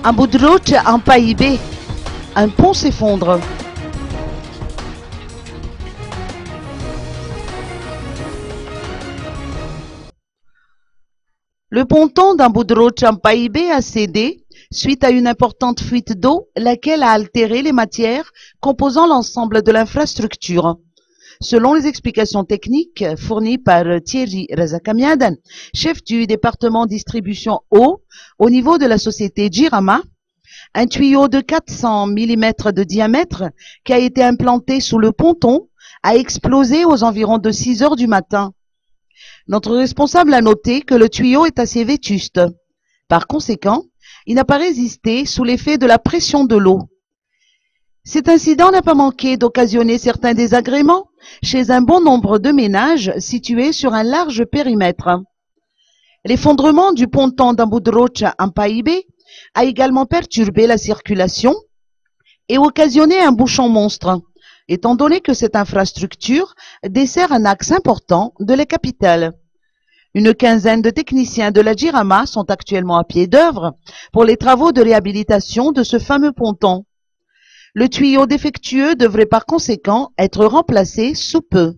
Un bout de route empaillé. Un pont s'effondre. Le ponton d'un bout de route empaillé a cédé suite à une importante fuite d'eau, laquelle a altéré les matières composant l'ensemble de l'infrastructure. Selon les explications techniques fournies par Thierry Razakamiadan, chef du département distribution eau au niveau de la société Jirama, un tuyau de 400 mm de diamètre qui a été implanté sous le ponton a explosé aux environs de 6 heures du matin. Notre responsable a noté que le tuyau est assez vétuste. Par conséquent, il n'a pas résisté sous l'effet de la pression de l'eau. Cet incident n'a pas manqué d'occasionner certains désagréments chez un bon nombre de ménages situés sur un large périmètre. L'effondrement du ponton d'Abu Droch en Païbé a également perturbé la circulation et occasionné un bouchon monstre, étant donné que cette infrastructure dessert un axe important de la capitale. Une quinzaine de techniciens de la Jirama sont actuellement à pied d'œuvre pour les travaux de réhabilitation de ce fameux ponton. Le tuyau défectueux devrait par conséquent être remplacé sous peu.